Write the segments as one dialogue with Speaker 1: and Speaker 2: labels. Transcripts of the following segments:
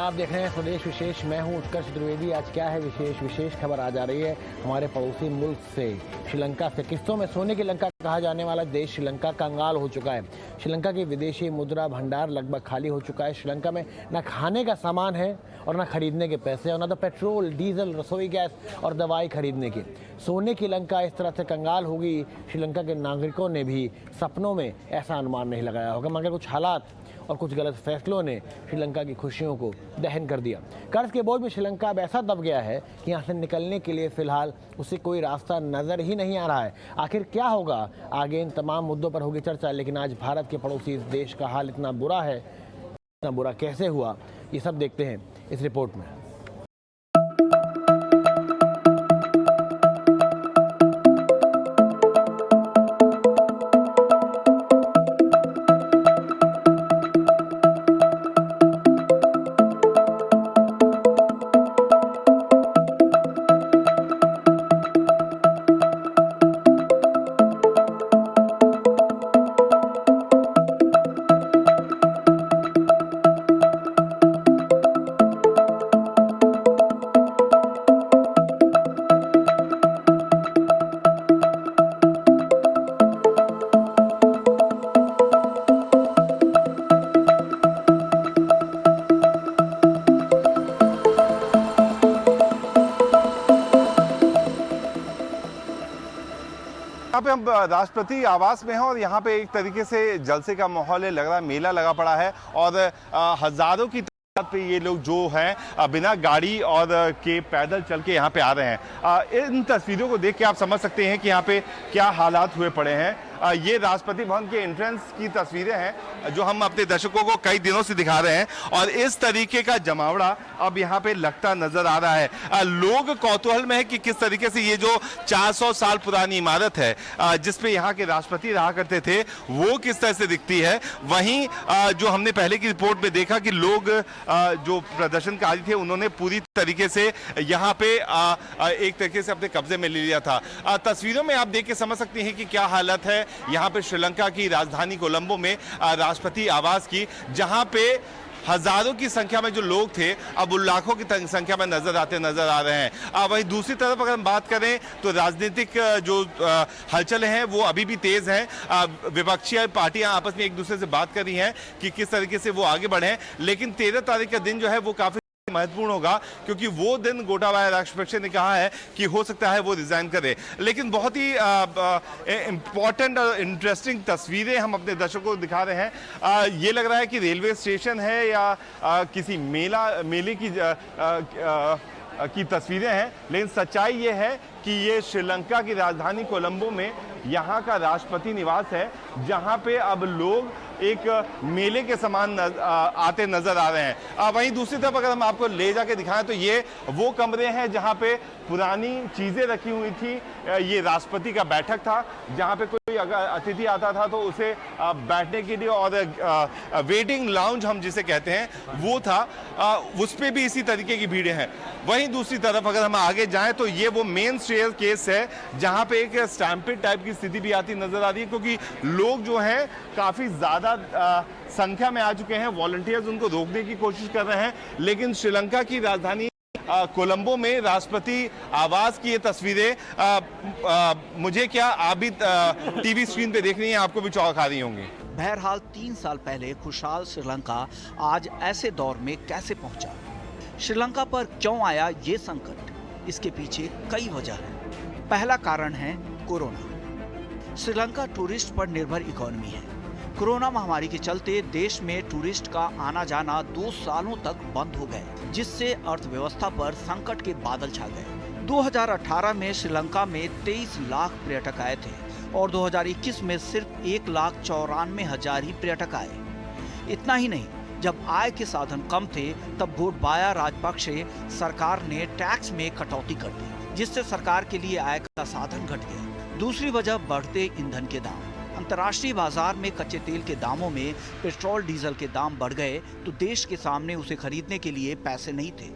Speaker 1: आप देख रहे हैं स्वदेश विशेष। मैं हूं उत्कर्ष द्विवेदी। आज क्या है विशेष खबर आ जा रही है हमारे पड़ोसी मुल्क से, श्रीलंका से। किस्तों में सोने की लंका कहा जाने वाला देश श्रीलंका कंगाल हो चुका है। श्रीलंका की विदेशी मुद्रा भंडार लगभग खाली हो चुका है। श्रीलंका में न खाने का सामान है और न खरीदने के पैसे, और न तो पेट्रोल, डीजल, रसोई गैस और दवाई खरीदने की। सोने की लंका इस तरह से कंगाल होगी, श्रीलंका के नागरिकों ने भी सपनों में ऐसा अनुमान नहीं लगाया होगा। मगर कुछ हालात और कुछ गलत फैसलों ने श्रीलंका की खुशियों को दहन कर दिया। कर्ज के बोझ में श्रीलंका अब ऐसा दब गया है कि यहाँ से निकलने के लिए फिलहाल उसे कोई रास्ता नजर ही नहीं आ रहा है। आखिर क्या होगा आगे, इन तमाम मुद्दों पर होगी चर्चा। लेकिन आज भारत के पड़ोसी इस देश का हाल इतना बुरा है, इतना बुरा कैसे हुआ, ये सब देखते हैं इस रिपोर्ट में।
Speaker 2: यहाँ पे हम राष्ट्रपति आवास में हैं और यहाँ पे एक तरीके से जलसे का माहौल है, लग रहा है मेला लगा पड़ा है और हजारों की तादाद पे ये लोग जो हैं बिना गाड़ी और के पैदल चल के यहाँ पे आ रहे हैं। इन तस्वीरों को देख के आप समझ सकते हैं कि यहाँ पे क्या हालात हुए पड़े हैं। ये राष्ट्रपति भवन के एंट्रेंस की तस्वीरें हैं जो हम अपने दर्शकों को कई दिनों से दिखा रहे हैं और इस तरीके का जमावड़ा अब यहाँ पे लगता नजर आ रहा है। लोग कौतूहल में है कि किस तरीके से ये जो 400 साल पुरानी इमारत है जिसपे यहाँ के राष्ट्रपति रहा करते थे वो किस तरह से दिखती है। वहीं जो हमने पहले की रिपोर्ट में देखा कि लोग जो प्रदर्शनकारी थे उन्होंने पूरी तरीके से यहाँ पे एक तरीके से अपने कब्जे में ले लिया था। तस्वीरों में आप देख के समझ सकते हैं कि क्या हालत है यहाँ पे श्रीलंका की राजधानी कोलंबो में राष्ट्रपति आवास की, जहाँ पे हजारों की संख्या में जो लोग थे अब वो लाखों की संख्या में नजर आ रहे हैं। वहीं दूसरी तरफ अगर हम बात करें तो राजनीतिक जो हलचल हैं वो अभी भी तेज हैं। विपक्षी पार्टियां आपस में एक दूसरे से बात कर रही हैं कि किस तरीके से वो आगे बढ़े। लेकिन 13 तारीख का दिन जो है वो काफी महत्वपूर्ण होगा क्योंकि वो दिन गोटाबाया राजपक्षे ने कहा है कि हो सकता है वो रिजाइन करे। लेकिन बहुत ही इंपॉर्टेंट और इंटरेस्टिंग तस्वीरें हम अपने दर्शकों को दिखा रहे हैं। ये लग रहा है कि रेलवे स्टेशन है या किसी मेले की तस्वीरें हैं, लेकिन सच्चाई ये है कि ये श्रीलंका की राजधानी कोलंबो में यहाँ का राष्ट्रपति निवास है जहाँ पे अब लोग एक मेले के समान आते नजर आ रहे हैं। वहीं दूसरी तरफ अगर हम आपको ले जाके दिखाएं तो ये वो कमरे हैं जहाँ पे पुरानी चीजें रखी हुई थी। ये राष्ट्रपति का बैठक था जहाँ पे कोई अगर अतिथि आता था तो उसे बैठने के लिए और वेटिंग लाउंज हम जिसे कहते हैं वो था, उस पे भी इसी तरीके की भीड़ें हैं। वहीं दूसरी तरफ अगर हम आगे जाएं तो ये वो मेन स्टेयर केस है जहाँ पे एक स्टैम्पेड टाइप की स्थिति भी आती नजर आ रही है क्योंकि लोग जो हैं काफी ज्यादा संख्या में आ चुके हैं। वॉलंटियर्स उनको रोकने की कोशिश कर रहे हैं। लेकिन श्रीलंका की राजधानी कोलंबो में राष्ट्रपति आवास की ये तस्वीरें मुझे क्या आप भी टीवी स्क्रीन पे देख रही हैं, आपको भी चौंका रही होंगी।
Speaker 3: बहरहाल 3 साल पहले खुशहाल श्रीलंका आज ऐसे दौर में कैसे पहुंचा? श्रीलंका पर क्यों आया ये संकट? इसके पीछे कई वजह हैं। पहला कारण है कोरोना। श्रीलंका टूरिस्ट पर निर्भर इकोनॉमी है। कोरोना महामारी के चलते देश में टूरिस्ट का आना जाना 2 सालों तक बंद हो गए, जिससे अर्थव्यवस्था पर संकट के बादल छा गए। 2018 में श्रीलंका में 23 लाख पर्यटक आए थे और 2021 में सिर्फ 1,94,000 ही पर्यटक आए। इतना ही नहीं, जब आय के साधन कम थे तब गोटाबाया राजपक्षे सरकार ने टैक्स में कटौती कर दी, जिससे सरकार के लिए आय का साधन घट गया। दूसरी वजह बढ़ते ईंधन के दाम। अंतर्राष्ट्रीय बाजार में कच्चे तेल के दामों में पेट्रोल डीजल के दाम बढ़ गए तो देश के सामने उसे खरीदने के लिए पैसे नहीं थे।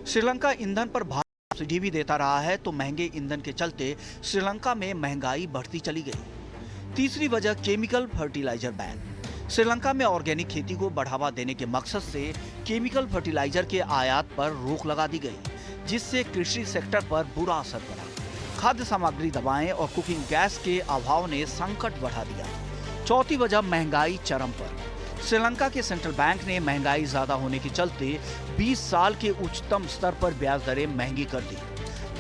Speaker 3: श्रीलंका ईंधन पर भारत सब्सिडी भी देता रहा है तो महंगे ईंधन के चलते श्रीलंका में महंगाई बढ़ती चली गई। तीसरी वजह केमिकल फर्टिलाइजर बैन। श्रीलंका में ऑर्गेनिक खेती को बढ़ावा देने के मकसद से केमिकल फर्टिलाइजर के आयात पर रोक लगा दी गई, जिससे कृषि सेक्टर पर बुरा असर पड़ा। खाद्य सामग्री, दवाएं और कुकिंग गैस के अभाव ने संकट बढ़ा दिया। चौथी वजह महंगाई चरम पर। श्रीलंका के सेंट्रल बैंक ने महंगाई ज्यादा होने के चलते 20 साल के उच्चतम स्तर पर ब्याज दरें महंगी कर दी,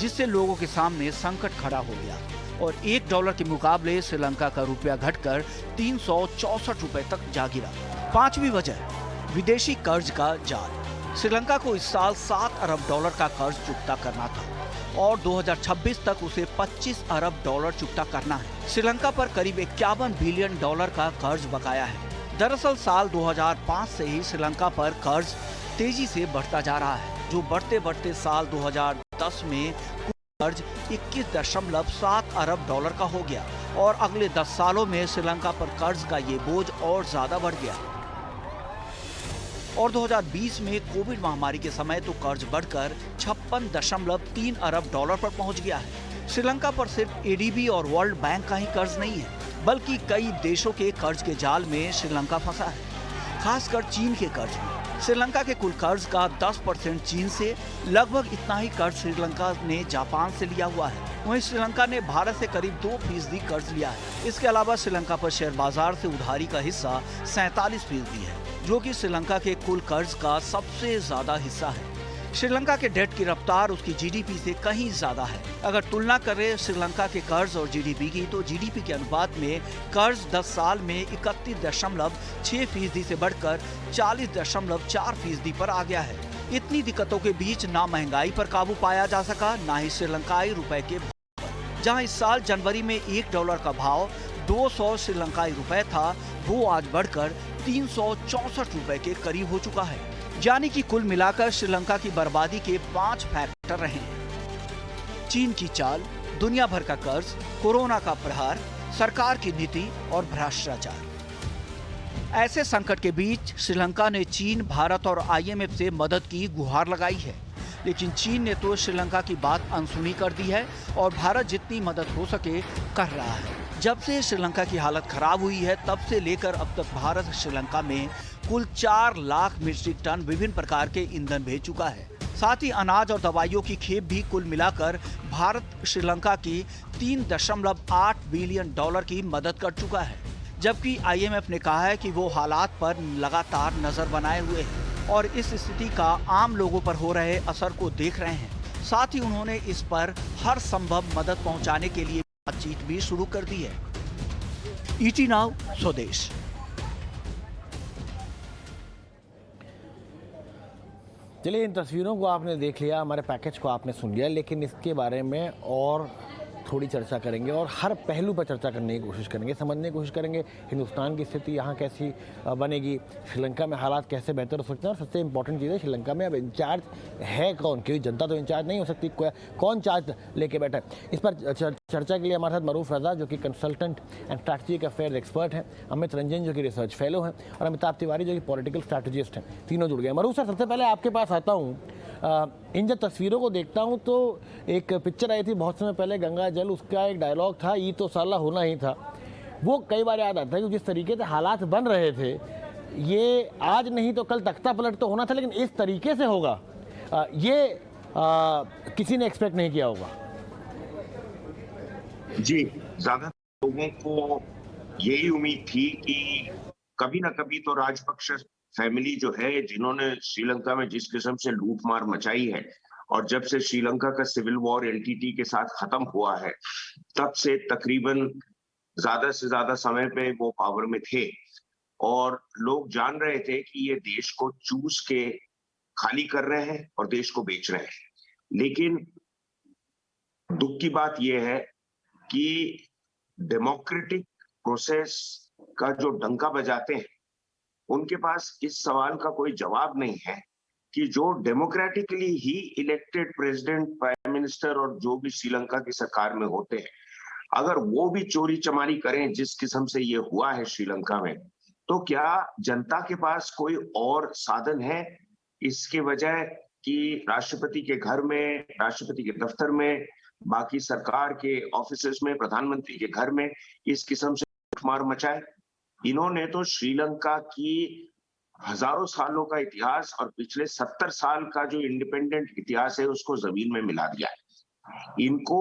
Speaker 3: जिससे लोगों के सामने संकट खड़ा हो गया और $1 के मुकाबले श्रीलंका का रुपया घटकर 364 रुपए तक जा गिरा। पांचवी वजह, विदेशी कर्ज का जाल। श्रीलंका को इस साल $7 अरब का कर्ज चुकता करना था और 2026 तक उसे $25 अरब चुकता करना है। श्रीलंका पर करीब $51 बिलियन का कर्ज बकाया है। दरअसल साल 2005 से ही श्रीलंका पर कर्ज तेजी से बढ़ता जा रहा है, जो बढ़ते बढ़ते साल 2010 में कर्ज 21.7 अरब डॉलर का हो गया और अगले 10 सालों में श्रीलंका पर कर्ज का ये बोझ और ज्यादा बढ़ गया। और 2020 में कोविड महामारी के समय तो कर्ज बढ़कर 56.3 अरब डॉलर पर पहुंच गया है। श्रीलंका पर सिर्फ एडीबी और वर्ल्ड बैंक का ही कर्ज नहीं है, बल्कि कई देशों के कर्ज के जाल में श्रीलंका फंसा है, खासकर चीन के कर्ज में। श्रीलंका के कुल कर्ज का 10% चीन से, लगभग इतना ही कर्ज श्रीलंका ने जापान से लिया हुआ है। वहीं श्रीलंका ने भारत से करीब 2% कर्ज लिया है। इसके अलावा श्रीलंका पर शेयर बाजार से उधारी का हिस्सा 47% है, जो कि श्रीलंका के कुल कर्ज का सबसे ज्यादा हिस्सा है। श्रीलंका के डेट की रफ्तार उसकी जीडीपी से कहीं ज्यादा है। अगर तुलना करें श्रीलंका के कर्ज और जीडीपी की, तो जीडीपी के अनुपात में कर्ज 10 साल में 31.6% से बढ़कर 40.4% पर आ गया है। इतनी दिक्कतों के बीच ना महंगाई पर काबू पाया जा सका, ना ही श्रीलंकाई रुपए के भाव पर। जहां इस साल जनवरी में $1 का भाव 200 श्रीलंकाई रुपए था, वो आज बढ़कर 364 रुपए के करीब हो चुका है। यानी कि कुल मिलाकर श्रीलंका की बर्बादी के 5 फैक्टर रहे हैं: चीन की चाल, दुनिया भर का कर्ज, कोरोना का प्रहार, सरकार की नीति और भ्रष्टाचार। ऐसे संकट के बीच श्रीलंका ने चीन, भारत और IMF से मदद की गुहार लगाई है, लेकिन चीन ने तो श्रीलंका की बात अनसुनी कर दी है और भारत जितनी मदद हो सके कर रहा है। जब से श्रीलंका की हालत खराब हुई है, तब से लेकर अब तक भारत श्रीलंका में कुल 4 लाख मीट्रिक टन विभिन्न प्रकार के ईंधन भेज चुका है। साथ ही अनाज और दवाइयों की खेप भी कुल मिलाकर भारत श्रीलंका की $3.8 बिलियन की मदद कर चुका है। जबकि IMF ने कहा है कि वो हालात पर लगातार नजर बनाए हुए हैं और इस स्थिति का आम लोगों पर हो रहे असर को देख रहे हैं। साथ ही उन्होंने इस पर हर संभव मदद पहुंचाने के लिए बातचीत भी शुरू कर दी है। ET नाउ स्वदेश।
Speaker 1: चलिए, इन तस्वीरों को आपने देख लिया, हमारे पैकेज को आपने सुन लिया, लेकिन इसके बारे में और थोड़ी चर्चा करेंगे और हर पहलू पर चर्चा करने की कोशिश करेंगे, समझने की कोशिश करेंगे हिंदुस्तान की स्थिति यहाँ कैसी बनेगी, श्रीलंका में हालात कैसे बेहतर हो सकते हैं। और सबसे इम्पोर्टेंट चीज़ है, श्रीलंका में अब इंचार्ज है कौन, क्योंकि जनता तो इंचार्ज नहीं हो सकती, कौन चार्ज लेके बैठा है। इस पर चर्चा के लिए हमारे साथ मरूफ रजा, जो कि consultant and strategic affair expert हैं, अमित रंजन, जो कि रिसर्च फेलो हैं, और अमिताभ तिवारी, जो कि पॉलिटिकल स्ट्रैटेजिस्ट हैं। तीनों जुड़ गए। मरूफ सर, सबसे पहले आपके पास आता हूँ। इन जब तस्वीरों को देखता हूँ तो एक पिक्चर आई थी बहुत समय पहले, गंगा जल, उसका एक डायलॉग था, ये तो साला होना ही था। वो कई बार याद आता है कि जिस तरीके से हालात बन रहे थे, ये आज नहीं तो कल तख्ता पलट तो होना था, लेकिन इस तरीके से होगा ये किसी ने एक्सपेक्ट नहीं किया होगा।
Speaker 4: जी, ज्यादा लोगों को यही उम्मीद थी कि कभी ना कभी तो राजपक्ष फैमिली जो है, जिन्होंने श्रीलंका में जिस किस्म से लूटमार मचाई है, और जब से श्रीलंका का सिविल वॉर LTT के साथ खत्म हुआ है, तब से तकरीबन ज्यादा से ज्यादा समय पे वो पावर में थे और लोग जान रहे थे कि ये देश को चूस के खाली कर रहे हैं और देश को बेच रहे हैं। लेकिन दुख की बात यह है कि डेमोक्रेटिक प्रोसेस का जो डंका बजाते हैं, उनके पास इस सवाल का कोई जवाब नहीं है कि जो डेमोक्रेटिकली ही इलेक्टेड प्रेसिडेंट, प्राइम मिनिस्टर और जो भी श्रीलंका की सरकार में होते हैं, अगर वो भी चोरी चमारी करें जिस किस्म से ये हुआ है श्रीलंका में, तो क्या जनता के पास कोई और साधन है इसके बजाय कि राष्ट्रपति के घर में, राष्ट्रपति के दफ्तर में, बाकी सरकार के ऑफिसेस में, प्रधानमंत्री के घर में इस किस्म से लूटमार मचाए? इन्होंने तो श्रीलंका की हजारों सालों का इतिहास और पिछले 70 साल का जो इंडिपेंडेंट इतिहास है उसको जमीन में मिला दिया है। इनको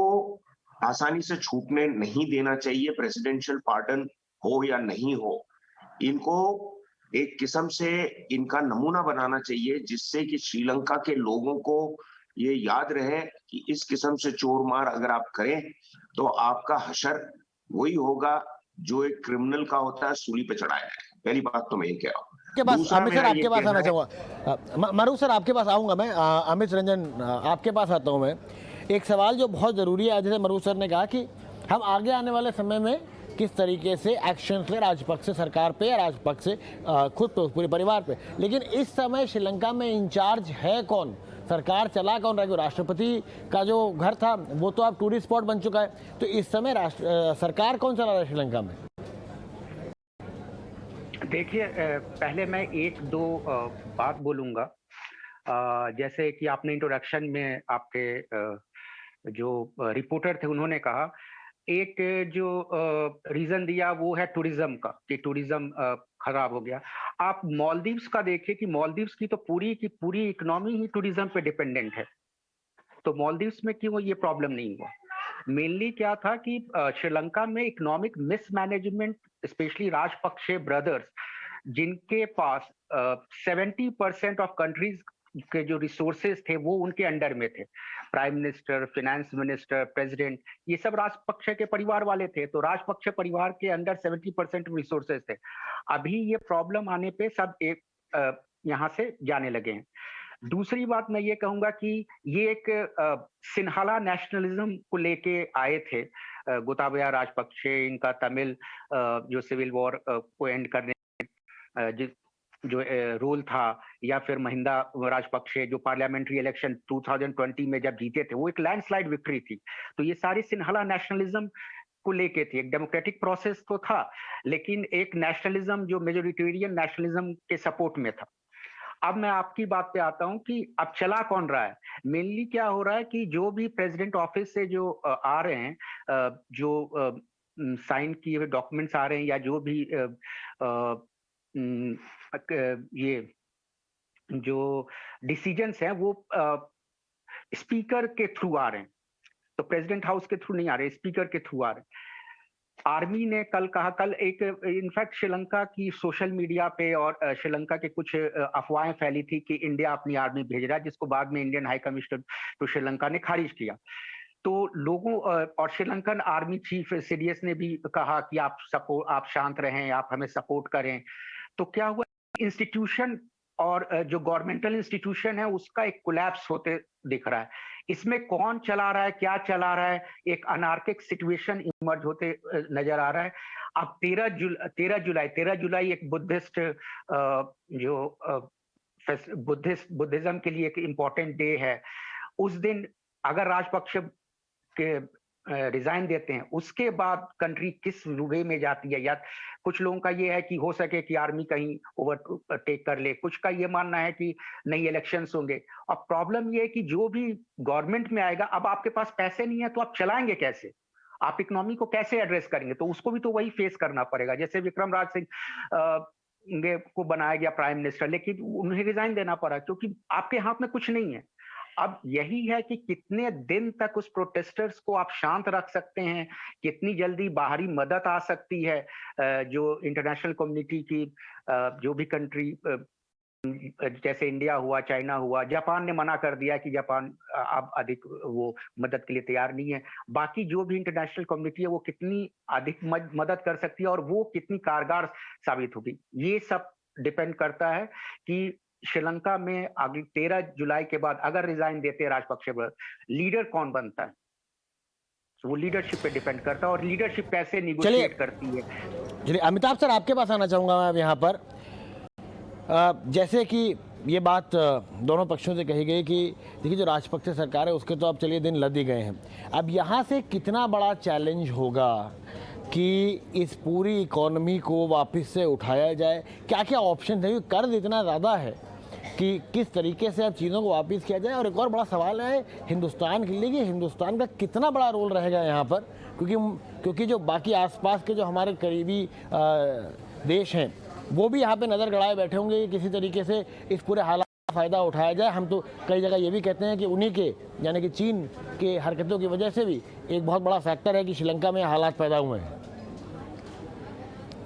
Speaker 4: आसानी से छूटने नहीं देना चाहिए, प्रेसिडेंशियल पार्डन हो या नहीं हो। इनको एक किस्म से इनका नमूना बनाना चाहिए जिससे कि श्रीलंका के लोगों को ये याद रहे कि इस किस्म से चोर मार अगर आप करें तो आपका हशर वही होगा जो एक क्रिमिनल का होता है, सूली पे चढ़ाया है। पहली बात तो मैं ये कह रहा हूँ।
Speaker 1: के पास
Speaker 4: दूसरा
Speaker 1: अमित सर
Speaker 4: मेरा ये
Speaker 1: आपके पास
Speaker 4: कहना
Speaker 1: आना
Speaker 4: है-
Speaker 1: चाहूँगा, मारू सर आपके पास आऊँगा मैं। अमित रंजन आपके पास आता हूँ मैं। एक सवाल जो बहुत ज़रूरी है, जैसे मरू सर ने कहा कि हम आगे आने वाले समय में किस तरीके से एक्शन ले राजपक्षे सरकार पे या राजपक्षे खुद पे, पूरे परिवार पे, लेकिन इस समय श्रीलंका में इंचार्ज है कौन, सरकार चला कौन रहा है? राष्ट्रपति का जो घर था वो तो अब टूरिस्ट स्पॉट बन चुका है, तो इस समय सरकार कौन चला रहा है श्रीलंका में?
Speaker 5: देखिए, पहले मैं एक दो बात बोलूँगा। जैसे कि आपने इंट्रोडक्शन में आपके जो रिपोर्टर थे उन्होंने कहा, एक जो रीज़न दिया वो है टूरिज्म का, कि टूरिज्म खराब हो गया। आप मालदीव्स का देखिए कि मालदीव्स की तो पूरी की पूरी इकोनॉमी ही टूरिज्म पे डिपेंडेंट है। तो मालदीव्स में क्यों ये प्रॉब्लम नहीं हुआ? मेनली क्या था कि श्रीलंका में economic mismanagement, specially Rajapaksa brothers, जिनके पास 70% ऑफ कंट्रीज के जो रिसोर्सेज थे वो उनके अंडर में थे। Prime minister, finance minister, president, ये सब राजपक्षे के परिवार वाले थे। तो राजपक्षे परिवार के अंडर 70% रिसोर्सेज थे। अभी ये प्रॉब्लम आने पे सब एक यहाँ से जाने लगे हैं। दूसरी बात मैं ये कहूंगा कि ये एक सिन्हाला नेशनलिज्म को लेके आए थे गोताबया राजपक्षे। इनका तमिल जो सिविल वॉर को एंड करने जो रोल था, या फिर महिंदा राजपक्षे जो पार्लियामेंट्री इलेक्शन 2020 में जब जीते थे, वो एक लैंडस्लाइड विक्ट्री थी। तो ये सारी सिन्हाला नेशनलिज्म को लेके थी। एक डेमोक्रेटिक प्रोसेस तो था, लेकिन एक नेशनलिज्म जो मेजोरिटेरियन नेशनलिज्म के सपोर्ट में था। अब मैं आपकी बात पे आता हूं कि अब चला कौन रहा है। मेनली क्या हो रहा है कि जो भी प्रेसिडेंट ऑफिस से जो आ रहे हैं, जो साइन किए हुए डॉक्यूमेंट्स आ रहे हैं, या जो भी ये जो डिसीजंस हैं वो स्पीकर के थ्रू आ रहे हैं। तो प्रेसिडेंट हाउस के थ्रू नहीं आ रहे, स्पीकर के थ्रू आ रहे हैं। आर्मी ने कल कहा, कल एक इनफैक्ट श्रीलंका की सोशल मीडिया पे और श्रीलंका के कुछ अफवाहें फैली थी कि इंडिया अपनी आर्मी भेज रहा है, जिसको बाद में Indian high commissioner to Sri Lanka ने खारिज किया। तो लोगों और श्रीलंकन आर्मी चीफ सीडीएस ने भी कहा कि आप शांत रहें, आप हमें सपोर्ट करें। तो क्या हुआ, इंस्टीट्यूशन और जो गवर्नमेंटल इंस्टीट्यूशन है उसका एक कोलैप्स होते दिख रहा है। इसमें कौन चला रहा है, क्या चला रहा है, एक अनार्किक सिचुएशन इमर्ज होते नजर आ रहा है। अब 13 जुलाई एक बुद्धिस्ट जो बुद्धिज्म के लिए एक इम्पोर्टेंट डे है। उस दिन अगर राजपक्ष के रिजाइन देते हैं, उसके बाद कंट्री किस वे में जाती है। या कुछ लोगों का ये है कि हो सके कि आर्मी कहीं ओवरटेक कर ले, कुछ का ये मानना है कि नई इलेक्शंस होंगे। अब प्रॉब्लम ये है कि जो भी गवर्नमेंट में आएगा, अब आपके पास पैसे नहीं है तो आप चलाएंगे कैसे, आप इकोनॉमी को कैसे एड्रेस करेंगे? तो उसको भी तो वही फेस करना पड़ेगा। जैसे विक्रम राज सिंह को बनाया गया प्राइम मिनिस्टर, लेकिन उन्हें रिजाइन देना पड़ा क्योंकि आपके हाथ में कुछ नहीं है। अब यही है कि कितने दिन तक उस प्रोटेस्टर्स को आप शांत रख सकते हैं, कितनी जल्दी बाहरी मदद आ सकती है। जो इंटरनेशनल कम्युनिटी की जो भी कंट्री जैसे इंडिया हुआ, चाइना हुआ, जापान ने मना कर दिया कि जापान अब अधिक वो मदद के लिए तैयार नहीं है। बाकी जो भी इंटरनेशनल कम्युनिटी है वो कितनी अधिक मदद कर सकती है और वो कितनी कारगर साबित होगी, ये सब डिपेंड करता है कि श्रीलंका में अगले 13 जुलाई के बाद अगर रिजाइन देते हैं राजपक्षे, लीडर कौन बनता है, वो लीडरशिप पे डिपेंड करता है और लीडरशिप कैसे निगोशिएट करती है।
Speaker 1: चलिए अमिताभ सर आपके पास आना चाहूँगा मैं यहाँ पर। जैसे कि ये बात दोनों पक्षों से कही गई कि देखिए जो राजपक्षे सरकार है उसके तो अब चलिए दिन लद ही गए हैं। अब यहाँ से कितना बड़ा चैलेंज होगा कि इस पूरी इकोनॉमी को वापस से उठाया जाए, क्या क्या ऑप्शन है? कर्ज इतना ज़्यादा है कि किस तरीके से अब चीज़ों को वापस किया जाए। और एक और बड़ा सवाल है हिंदुस्तान के लिए कि हिंदुस्तान का कितना बड़ा रोल रहेगा यहाँ पर, क्योंकि जो बाकी आसपास के जो हमारे करीबी देश हैं वो भी यहाँ पे नज़र गड़ाए बैठे होंगे कि किसी तरीके से इस पूरे हालात का फ़ायदा उठाया जाए। हम तो कई जगह ये भी कहते हैं कि उन्हीं के यानी कि चीन के हरकतों की वजह से भी एक बहुत बड़ा फैक्टर है कि श्रीलंका में हालात पैदा हुए हैं।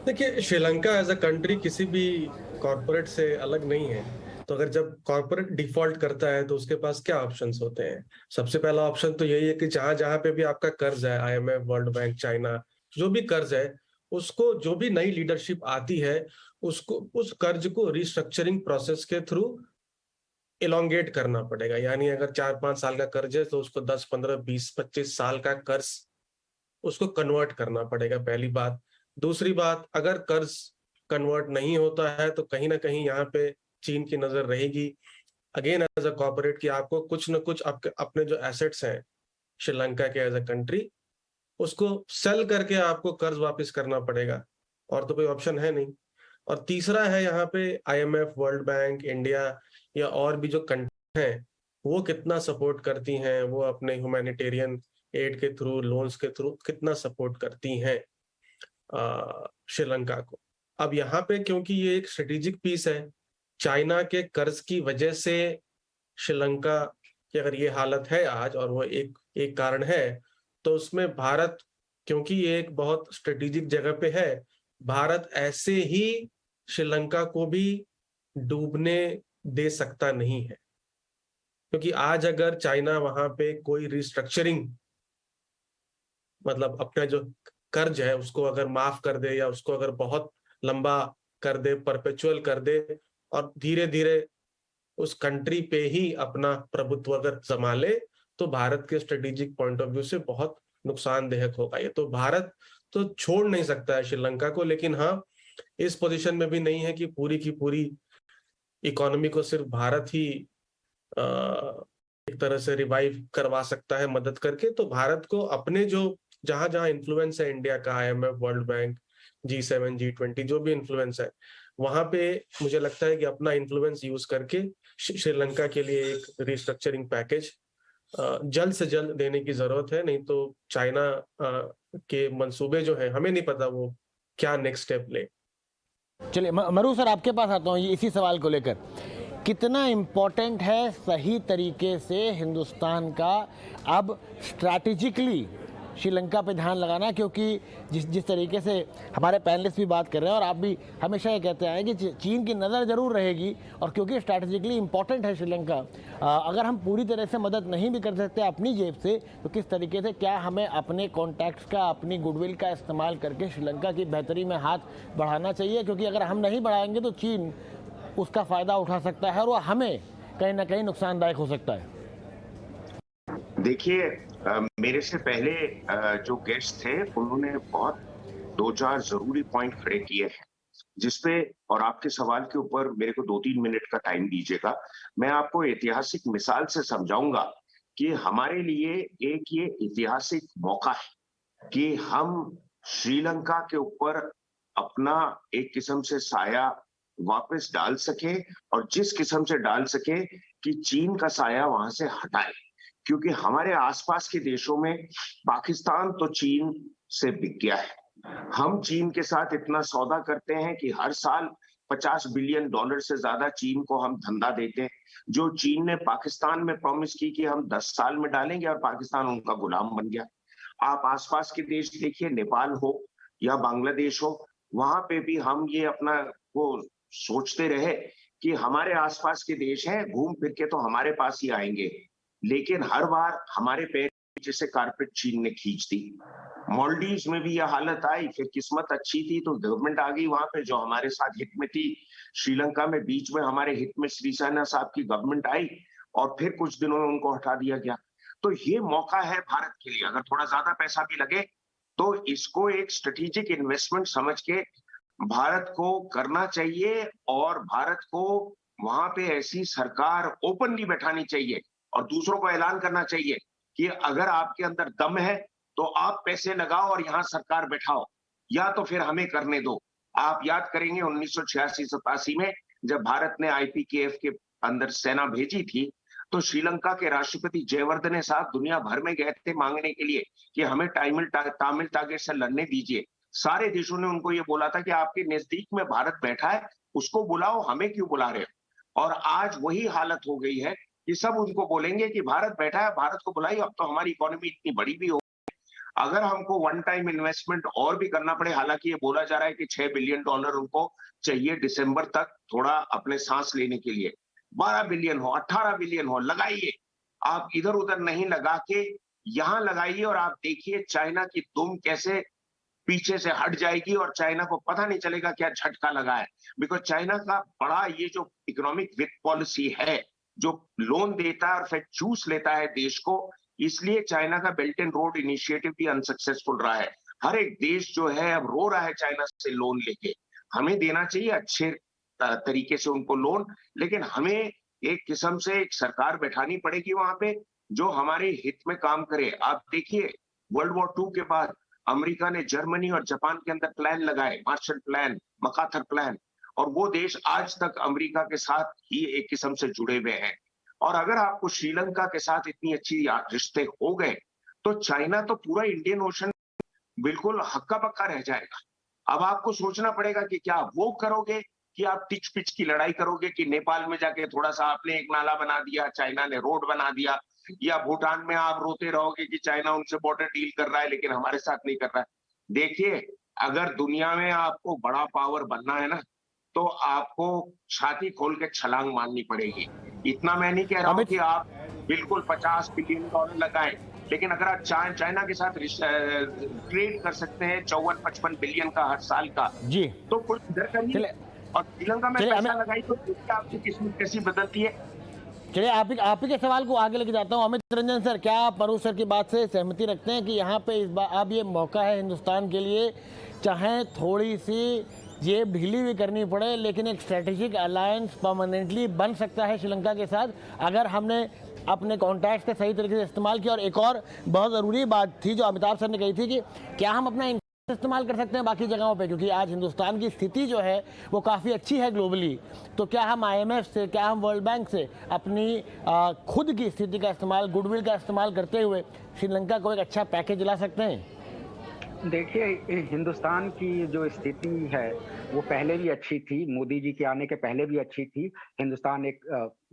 Speaker 6: देखिए, श्रीलंका एज अ कंट्री किसी भी कॉरपोरेट से अलग नहीं है। तो अगर जब कॉरपोरेट डिफॉल्ट करता है तो उसके पास क्या ऑप्शंस होते हैं? सबसे पहला ऑप्शन तो यही है कि जहां जहां पे भी आपका कर्ज है, आईएमएफ, वर्ल्ड बैंक, चाइना, जो भी कर्ज है, उसको जो भी नई लीडरशिप आती है उसको उस कर्ज को रिस्ट्रक्चरिंग प्रोसेस के थ्रू इलोंगेट करना पड़ेगा। यानी अगर 4-5 साल का कर्ज है तो उसको 10, 15, 20, 25 साल का कर्ज उसको कन्वर्ट करना पड़ेगा, पहली बात। दूसरी बात, अगर कर्ज कन्वर्ट नहीं होता है तो कहीं ना कहीं यहाँ पे चीन की नजर रहेगी अगेन एज अ कॉर्पोरेट कि आपको कुछ न कुछ अपने जो एसेट्स हैं श्रीलंका के एज अ कंट्री उसको सेल करके आपको कर्ज वापस करना पड़ेगा, और तो कोई ऑप्शन है नहीं। और तीसरा है यहाँ पे आईएमएफ, वर्ल्ड बैंक, इंडिया या और भी जो कंट्री हैं वो कितना सपोर्ट करती हैं, वो अपने ह्यूमैनिटेरियन एड के थ्रू, लोन्स के थ्रू कितना सपोर्ट करती हैं श्रीलंका को। अब यहाँ पे क्योंकि ये एक स्ट्रेटेजिक पीस है, चाइना के कर्ज की वजह से श्रीलंका की अगर ये हालत है आज, और वो एक कारण है, तो उसमें भारत, क्योंकि ये एक बहुत स्ट्रेटेजिक जगह पे है, भारत ऐसे ही श्रीलंका को भी डूबने दे सकता नहीं है। क्योंकि आज अगर चाइना वहां पे कोई रिस्ट्रक्चरिंग, मतलब अपना जो कर्ज है उसको अगर माफ कर दे या उसको अगर बहुत लंबा कर दे, परपेचुअल कर दे, और धीरे धीरे उस कंट्री पे ही अपना प्रभुत्व अगर जमा ले, तो भारत के स्ट्रेटेजिक पॉइंट ऑफ व्यू से बहुत नुकसानदेहक होगा ये। तो भारत तो छोड़ नहीं सकता है श्रीलंका को, लेकिन हाँ, इस पोजीशन में भी नहीं है कि पूरी की पूरी इकोनॉमी को सिर्फ भारत ही एक तरह से रिवाइव करवा सकता है मदद करके। तो भारत को अपने जो जहां जहां इन्फ्लुएंस है इंडिया का, IMF, world bank, G7, G20, जो भी इन्फ्लुएंस है, वहां पे मुझे लगता है कि अपना इन्फ्लुएंस यूज करके श्रीलंका के लिए एक रिस्ट्रक्चरिंग पैकेज जल्द से जल्द देने की जरूरत है। नहीं तो चाइना के मंसूबे जो है, हमें नहीं पता वो क्या नेक्स्ट स्टेप ले।
Speaker 1: चलिए मरु सर, आपके पास आता हूँ इसी सवाल को लेकर। कितना इम्पोर्टेंट है सही तरीके से हिंदुस्तान का अब स्ट्रैटेजिकली श्रीलंका पे ध्यान लगाना, क्योंकि जिस तरीके से हमारे पैनलिस्ट भी बात कर रहे हैं और आप भी हमेशा ये कहते आए कि चीन की नज़र ज़रूर रहेगी, और क्योंकि स्ट्रैटेजिकली इम्पॉर्टेंट है श्रीलंका, अगर हम पूरी तरह से मदद नहीं भी कर सकते अपनी जेब से, तो किस तरीके से क्या हमें अपने कॉन्टैक्ट्स का, अपनी गुडविल का इस्तेमाल करके श्रीलंका की बेहतरी में हाथ बढ़ाना चाहिए, क्योंकि अगर हम नहीं बढ़ाएंगे तो चीन उसका फ़ायदा उठा सकता है और वो हमें कहीं ना कहीं नुकसानदायक हो सकता है।
Speaker 4: देखिए, मेरे से पहले जो गेस्ट थे उन्होंने बहुत 2-4 जरूरी पॉइंट खड़े किए हैं, जिसपे, और आपके सवाल के ऊपर मेरे को 2-3 मिनट का टाइम दीजिएगा। मैं आपको ऐतिहासिक मिसाल से समझाऊंगा कि हमारे लिए एक ये ऐतिहासिक मौका है कि हम श्रीलंका के ऊपर अपना एक किस्म से साया वापस डाल सके, और जिस किस्म से डाल सके कि चीन का साया वहां से हटाए। क्योंकि हमारे आसपास के देशों में पाकिस्तान तो चीन से बिक गया है। हम चीन के साथ इतना सौदा करते हैं कि हर साल $50 बिलियन से ज्यादा चीन को हम धंधा देते हैं, जो चीन ने पाकिस्तान में प्रॉमिस की कि हम 10 साल में डालेंगे, और पाकिस्तान उनका गुलाम बन गया। आप आसपास के देश देखिए, नेपाल हो या बांग्लादेश हो, वहां पे भी हम ये अपना वो सोचते रहे कि हमारे आसपास के देश हैं, घूम फिर के तो हमारे पास ही आएंगे, लेकिन हर बार हमारे पैर नीचे से कारपेट चीन ने खींच दी। मालदीव्स में भी यह हालत आई, फिर किस्मत अच्छी थी तो गवर्नमेंट आ गई वहां पे जो हमारे साथ हित में थी। श्रीलंका में बीच में हमारे हित में श्रीसेना साहब की गवर्नमेंट आई, और फिर कुछ दिनों में उनको हटा दिया गया। तो ये मौका है भारत के लिए, अगर थोड़ा ज्यादा पैसा भी लगे तो इसको एक स्ट्रेटेजिक इन्वेस्टमेंट समझ के भारत को करना चाहिए, और भारत को वहां पे ऐसी सरकार ओपनली बैठानी चाहिए और दूसरों को ऐलान करना चाहिए कि अगर आपके अंदर दम है तो आप पैसे लगाओ और यहाँ सरकार बैठाओ, या तो फिर हमें करने दो। आप याद करेंगे 1986-87 में जब भारत ने IPKF के अंदर सेना भेजी थी, तो श्रीलंका के राष्ट्रपति जयवर्धने साहब दुनिया भर में गए थे मांगने के लिए कि हमें तामिल टारगेट से लड़ने दीजिए। सारे देशों ने उनको ये बोला था कि आपके नजदीक में भारत बैठा है, उसको बुलाओ, हमें क्यों बुला रहे हो। और आज वही हालत हो गई है कि सब उनको बोलेंगे कि भारत बैठा है, भारत को बुलाइए। अब तो हमारी इकोनॉमी इतनी बड़ी भी हो, अगर हमको वन टाइम इन्वेस्टमेंट और भी करना पड़े, हालांकि ये बोला जा रहा है कि $6 बिलियन उनको चाहिए दिसंबर तक थोड़ा अपने सांस लेने के लिए, 12 बिलियन हो, 18 बिलियन हो, लगाइए। आप इधर उधर नहीं लगा के यहां लगाइए और आप देखिए चाइना की दुम कैसे पीछे से हट जाएगी और चाइना को पता नहीं चलेगा क्या झटका लगा है। बिकॉज चाइना का बड़ा ये जो इकोनॉमिक वित्त पॉलिसी है, जो लोन देता है और फिर चूस लेता है देश को, इसलिए चाइना का बेल्ट एंड रोड इनिशिएटिव भी अनसक्सेसफुल रहा है। हर एक देश जो है अब रो रहा है चाइना से लोन लेके। हमें देना चाहिए अच्छे तरीके से उनको लोन, लेकिन हमें एक किस्म से एक सरकार बैठानी पड़ेगी वहां पे जो हमारे हित में काम करे। आप देखिए वर्ल्ड वॉर 2 के बाद अमेरिका ने जर्मनी और जापान के अंदर प्लान लगाए, मार्शल प्लान, मकाथर प्लान, और वो देश आज तक अमेरिका के साथ ही एक किस्म से जुड़े हुए हैं। और अगर आपको श्रीलंका के साथ इतनी अच्छी रिश्ते हो गए तो चाइना तो पूरा इंडियन ओशन बिल्कुल हक्का बक्का रह जाएगा। अब आपको सोचना पड़ेगा कि क्या वो करोगे कि आप टिच पिच की लड़ाई करोगे कि नेपाल में जाके थोड़ा सा आपने एक नाला बना दिया, चाइना ने रोड बना दिया, या भूटान में आप रोते रहोगे कि चाइना उनसे बॉर्डर डील कर रहा है लेकिन हमारे साथ नहीं कर रहा है। देखिए, अगर दुनिया में आपको बड़ा पावर बनना है ना, तो आपको छाती खोल के छलांग मारनी पड़ेगी। इतना मैं नहीं कह रहा हूं कि आप बिल्कुल $50 बिलियन लगाएं, लेकिन अगर आप चाइना के साथ ट्रेड कर सकते हैं 54-55 बिलियन का हर साल का,
Speaker 1: जी
Speaker 4: तो कुछ इधर करिए और श्रीलंका में पैसा लगाई तो आपकी किस्मत कैसी बदलती है।
Speaker 1: चलिए आप ही के सवाल को आगे लेके जाता हूँ। अमित रंजन सर, क्या आप मनु सर की बात से सहमति रखते हैं कि यहाँ पे इस बार अब ये मौका है हिंदुस्तान के लिए, चाहे थोड़ी सी जेब ढीली भी करनी पड़े, लेकिन एक स्ट्रेटेजिक अलायंस परमानेंटली बन सकता है श्रीलंका के साथ अगर हमने अपने कॉन्टैक्ट्स का सही तरीके से इस्तेमाल किया। और एक और बहुत ज़रूरी बात थी जो अमिताभ सर ने कही थी कि क्या हम अपना इस्तेमाल कर सकते हैं बाकी जगहों पे, क्योंकि आज हिंदुस्तान की स्थिति जो है वो काफ़ी अच्छी है ग्लोबली। तो क्या हम IMF से, क्या हम वर्ल्ड बैंक से अपनी खुद की स्थिति का इस्तेमाल, गुडविल का इस्तेमाल करते हुए श्रीलंका को एक अच्छा पैकेज दिला सकते हैं?
Speaker 5: देखिए, हिंदुस्तान की जो स्थिति है वो पहले भी अच्छी थी, मोदी जी के आने के पहले भी अच्छी थी। हिंदुस्तान एक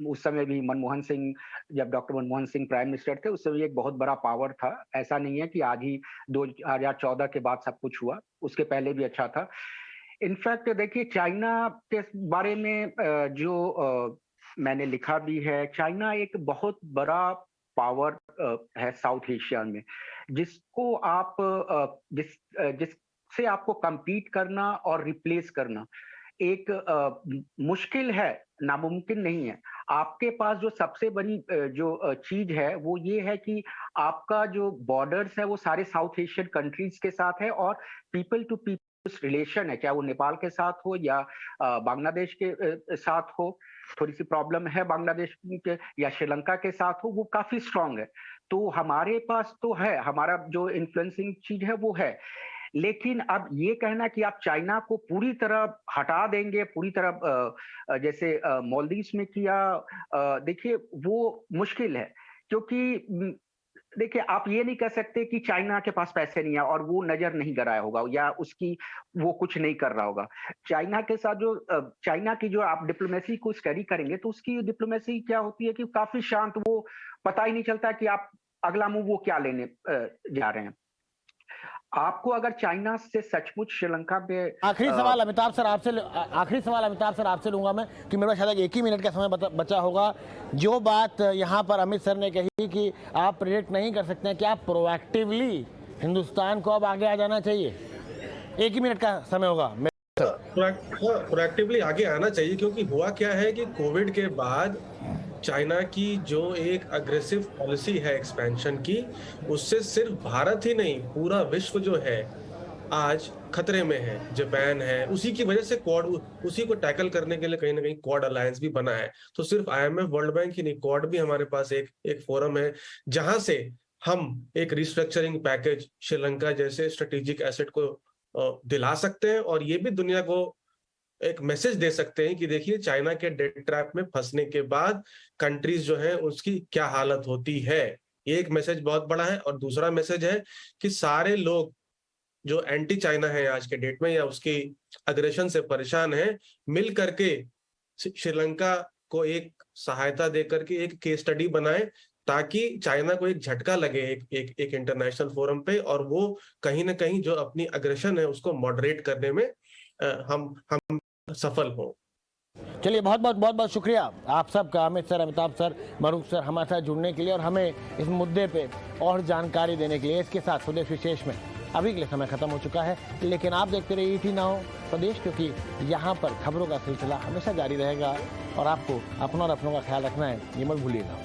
Speaker 5: उस समय भी मनमोहन सिंह, जब doctor Manmohan Singh prime minister थे, उस समय एक बहुत बड़ा पावर था। ऐसा नहीं है कि आज ही 2014 के बाद सब कुछ हुआ, उसके पहले भी अच्छा था। इनफैक्ट देखिए, चाइना के बारे में जो मैंने लिखा भी है, चाइना एक बहुत बड़ा पावर है साउथ एशिया में, जिसको आप जिससे आपको compete करना और रिप्लेस करना एक मुश्किल है, नामुमकिन नहीं है। आपके पास जो सबसे बड़ी जो चीज है वो ये है कि आपका जो बॉर्डर्स है वो सारे साउथ एशियन कंट्रीज के साथ है और पीपल टू पीपल रिलेशन है, चाहे वो नेपाल के साथ हो या बांग्लादेश के साथ हो। थोड़ी सी प्रॉब्लम है बांग्लादेश के या श्रीलंका के साथ हो, वो काफी स्ट्रांग है। तो हमारे पास तो है, हमारा जो इन्फ्लुएंसिंग चीज है वो है। लेकिन अब ये कहना कि आप चाइना को पूरी तरह हटा देंगे, पूरी तरह जैसे मालदीव्स में किया, देखिए वो मुश्किल है। क्योंकि देखिए, आप ये नहीं कह सकते कि चाइना के पास पैसे नहीं है और वो नजर नहीं गराया होगा या उसकी वो कुछ नहीं कर रहा होगा। चाइना के साथ जो चाइना की जो आप डिप्लोमेसी को स्टडी करेंगे तो उसकी डिप्लोमेसी क्या होती है कि काफी शांत, वो पता ही नहीं चलता कि आप अगला मूव वो क्या लेने जा रहे हैं। आपको अगर चाइना से सचमुच श्रीलंका पे
Speaker 1: आखिरी सवाल अमिताभ सर आपसे लूंगा मैं, कि मेरे पास शायद 1 ही मिनट का समय बचा होगा। जो बात यहाँ पर अमित सर ने कही कि आप प्रेडिक्ट नहीं कर सकते हैं, क्या प्रोएक्टिवली हिंदुस्तान को अब आगे आ जाना चाहिए? 1 ही मिनट का समय होगा।
Speaker 6: प्रोएक्टिवली आगे आना चाहिए, क्योंकि हुआ क्या है कि कोविड के बाद चाइना की जो एक अग्रेसिव पॉलिसी है एक्सपेंशन की, उससे सिर्फ भारत ही नहीं पूरा विश्व जो है आज खतरे में है। जापान है, उसी की वजह से क्वाड, उसी को टैकल करने के लिए कहीं ना कहीं क्वाड अलायंस भी बना है। तो सिर्फ IMF, वर्ल्ड बैंक ही नहीं, क्वाड भी हमारे पास एक फोरम है जहां से हम एक रिस्ट्रक्चरिंग पैकेज श्रीलंका जैसे स्ट्रेटेजिक एसेट को दिला सकते हैं और ये भी दुनिया को एक मैसेज दे सकते हैं कि देखिए चाइना के डेट ट्रैप में फंसने के बाद कंट्रीज जो है उसकी क्या हालत होती है। ये एक मैसेज बहुत बड़ा है। और दूसरा मैसेज है कि सारे लोग जो एंटी चाइना है आज के डेट में या उसकी अग्रेशन से परेशान है, मिल करके श्रीलंका को एक सहायता देकर के एक केस स्टडी बनाए, ताकि चाइना को एक झटका लगे एक इंटरनेशनल फोरम पे, और वो कहीं ना कहीं जो अपनी अग्रेशन है उसको मॉडरेट करने में हम सफल हों।
Speaker 1: चलिए, बहुत बहुत शुक्रिया आप सबका, Amit sir, Amitabh sir, Maroof sir, हमारे साथ जुड़ने के लिए और हमें इस मुद्दे पे और जानकारी देने के लिए। इसके साथ स्वदेश विशेष में अभी के लिए समय खत्म हो चुका है, लेकिन आप देखते रहिए ET Now स्वदेश, क्योंकि यहाँ पर खबरों का सिलसिला हमेशा जारी रहेगा और आपको अपना और अपनों का ख्याल रखना है, ये मत भूलिएगा।